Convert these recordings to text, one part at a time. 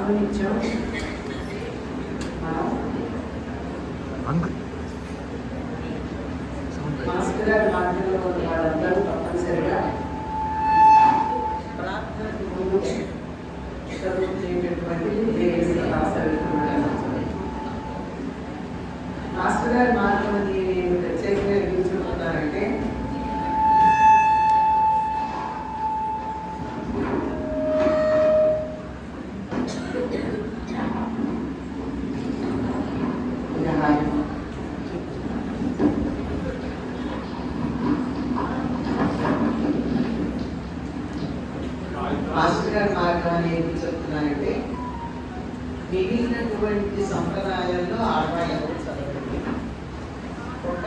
ప్రాతినిధ్యం మనం మాస్టర్ గారి మాటల్లో వాళ్ళందరూ తప్పనిసరిగా ప్రార్థనకు ముందు చదువుకునేటటువంటి మాస్టర్ గారి మార్గంని ప్రత్యేకంగా ఎంచుకుంటున్నారంటే మాస్టర్ గారి మార్గాన్ని ఏమి చెప్తున్నారంటే మిగిలినటువంటి సంప్రదాయాల్లో ఆడవాళ్ళు ఎవరు చదవండి, ఒక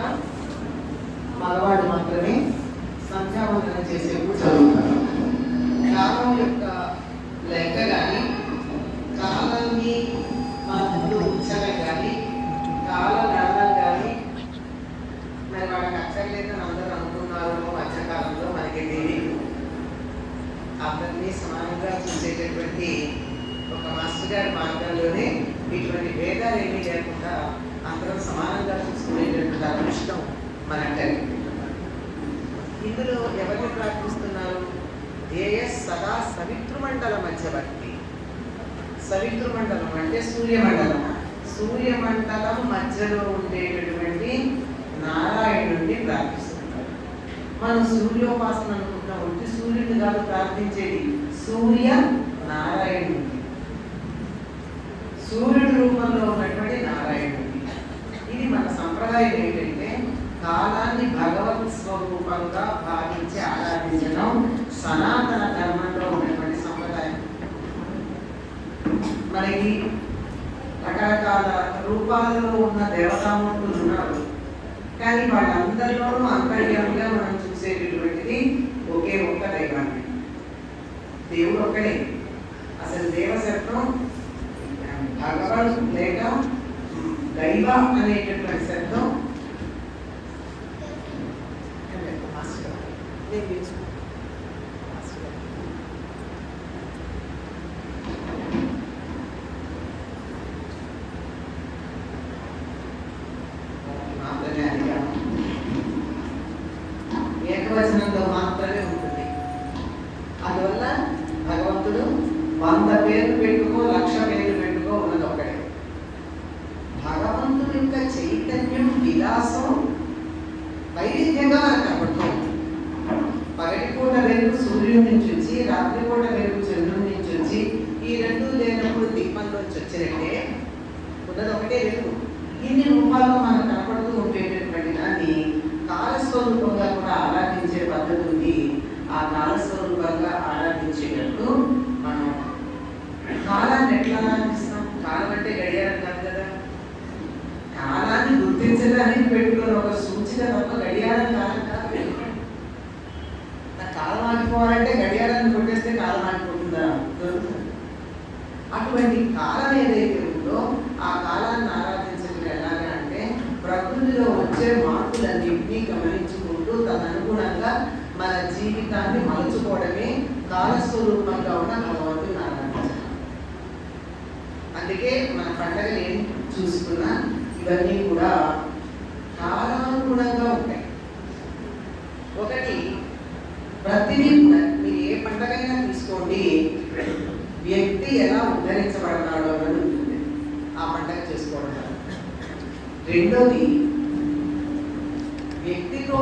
మగవాడు మాత్రమే సంధ్యావందనం చేసేప్పుడు చదువుతారు. కాలం యొక్క లెక్క కానీ కాలాన్ని మన ముందు ఉంచడం కానీ కాల గణనం కానీ మరి వాళ్ళకి అక్కర్లేదని అందరూ అనుకున్నారు. మధ్యకాలంలో మనకి తెలియదు. అందరినీ సమానంగా చూసేటటువంటి ఒక మాస్టర్ గారి మార్గంలోనే ఇటువంటి భేదాలు ఏమీ లేకుండా అందరం సమానంగా చూసుకునేటటువంటి అదృష్టం మనకు. ఇందులో ఎవరిని ప్రార్థిస్తున్నారు? ఏఎస్ సదా సవితృమండల మధ్యవర్తి. సవితృమండలం అంటే సూర్యమండలం. సూర్యమండలం మధ్యలో ఉండేటటువంటి నారాయణుడిని ప్రార్థిస్తున్నారు. మనం సూర్యోపాసన అనుకుంటున్నాం. ఉంటే సూర్యుడిని కాదు ప్రార్థించేది, సూర్య నారాయణుడిని, సూర్యుడి రూపంలో ఉన్నటువంటి నారాయణుడిని. ఇది మన సంప్రదాయం ఏంటంటే కాలాన్ని భగవత్ స్వరూపంగా భావించి ఆరాధించడం సనాతన ధర్మంలో ఉన్నటువంటి సంప్రదాయం. మనకి రకరకాల రూపాలలో ఉన్న దేవతామూర్తులు ఉన్నారు, కానీ వాళ్ళందరిలోనూ అంతర్యంగా మనం చూసేటటువంటిది ఒకే ఒక్క దైవాన్ని. దేవుడు ఒక్కడే. అసలు దేవశబ్దం భగవన్ లేక దైవ అనేటటువంటి శబ్దం ఏకవచనంలో మాత్రమే ఉంటుంది. అందువల్ల భగవంతుడు 100 పేర్లు పెట్టుకో 1,00,000 పేర్లు పెట్టుకో ఉన్నది ఒకటే. భగవంతుడి యొక్క చైతన్యం విలాసం వైవిధ్యంగా మనకు కనపడుతుంది. పగటిపూట వెలుగు సూర్యుడి నుంచి వచ్చి, రాత్రిపూట వెలుగు చంద్రుడి నుంచి వచ్చి, ఈ రెండు లేనప్పుడు దీపంలోంచి వచ్చినట్టే ఉన్నది ఒకటే వెలుగు. ఇన్ని రూపాల్లో మనకు కనపడుతూ ఉండేటటువంటి దాన్ని కాలస్వరూపంగా కూడా ఆరాధించే పద్ధతి ఉంది. ఆ కాలస్వరూపంగా ఆరాధించేటప్పుడు మనం కాలాన్ని ఎట్లా ఆరాధిస్తాం? కాలం అంటే గడియారం కాదు కదా. కాలాన్ని గుర్తించడానికి పెట్టుకుని ఒక సూచిక తప్ప గడియారం కాలం కాదు. కాలం ఆగిపోవాలంటే గడియారాన్ని కొట్టేస్తే కాలం ఆగిపోతుందా? దొరుకుతుంది. అటువంటి కాలం ఏదైతే ఉందో ఆ కాలాన్ని ఆరాధించడం ఎలాగా అంటే ప్రకృతిలో వచ్చే మార్పులన్నింటినీ గమనించుకుంటూ తదనుగుణంగా మన జీవితాన్ని మలుచుకోవడమే కాలస్వరూపంగా ఉన్న భగవంతుని ఆరాధించడం. అందుకే మన పండుగలు ఏం చూసుకున్నా ఇవన్నీ కూడా కాలానుగుణంగా ఉంటాయి. ఒకటి ప్రతిదీ కూడా మీరు ఏ పండుగైనా తీసుకోండి, వ్యక్తి ఎలా ఉద్ధరించబడతాడో అని ఉంటుంది ఆ పండుగ చేసుకోవడం. రెండోది వ్యక్తితో